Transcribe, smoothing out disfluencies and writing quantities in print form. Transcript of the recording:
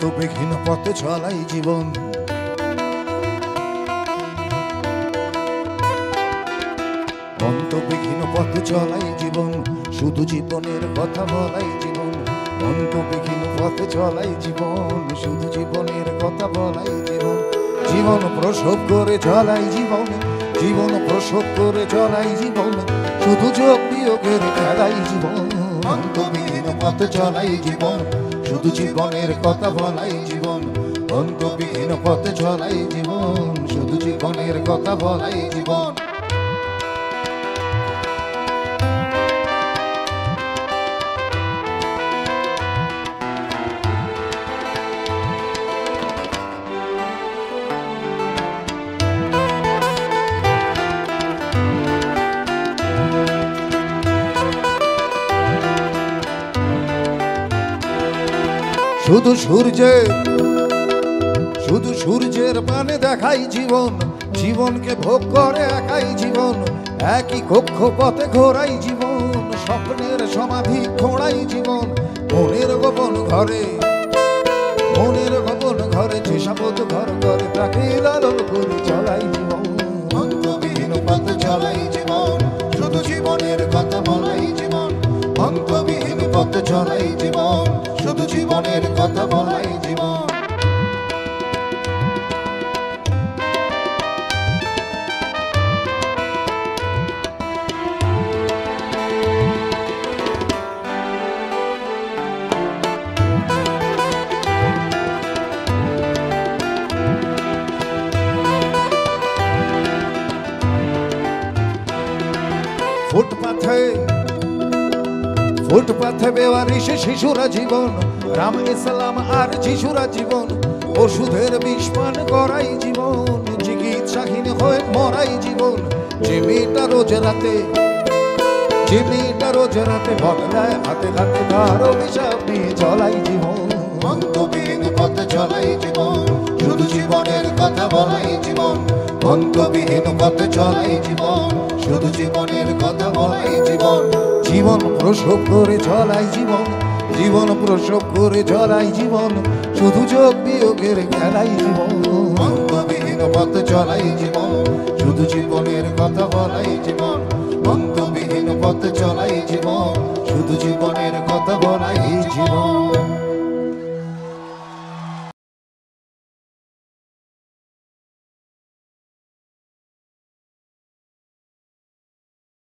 গন্তব্যহীন পথে চলাই জীবন, গন্তব্যহীন পথে চলাই জীবন, শুধু জীবনের কথা বলাই জীবন। গন্তব্যহীন পথে চলাই জীবন, শুধু জীবনের কথা বলাই জীবন। জীবন প্রসব করে চলাই জীবন, জীবন প্রসব করে চলাই জীবন, শুধু যোগ বিয়োগের খেলাই জীবন। গন্তব্যহীন পথে চলাই জীবন, শুধু জীবনের কথা বলাই জীবন। গন্তব্যহীন পথে চলাই জীবন, শুধু জীবনের কথা বলাই জীবন। শুধু সূর্যের পানে দেখাই জীবন, জীবনকে ভোগ করে একাই জীবন। একই কক্ষ পথে ঘোরাই জীবন, স্বপ্নের সমাধি খোঁড়াই জীবন। মনের গোপন ঘরে, মনের গোপন ঘরে যে শপথ ঘর করে তাকে লালন করে চলাই জীবন। গন্তব্যহীন পথে চলাই জীবন, শুধু জীবনের কথা বলাই জীবন। গন্তব্যহীন পথে চলাই জীবন, শুধু জীবনের কথা বলাই জীবন। ফুটপাথে বেওয়ারিশে শিশুরা জীবন, রাম ইসলাম আর যিশুরা জীবন। ওষুধের বিষ পান করাই জীবন, চিকিৎসাহীন হয়ে মরাই জীবন। যে মেয়েটা রোজ রাতে বদলায় হাতে হাতে তার অভিশাপ নিয়ে চলাই জীবন। গন্তব্যহীন পথে চলাই জীবন, শুধু জীবনের কথা বলাই জীবন। গন্তব্যহীন পথে চলাই জীবন, শুধু জীবনের কথা বলাই জীবন। জীবন প্রসব করে চলাই জীবন, জীবন প্রসব করে চলাই জীবন, শুধু যোগ বিয়োগের খেলাই জীবন। গন্তব্যহীন পথে চলাই জীবন, শুধু জীবনের কথা বলাই জীবন।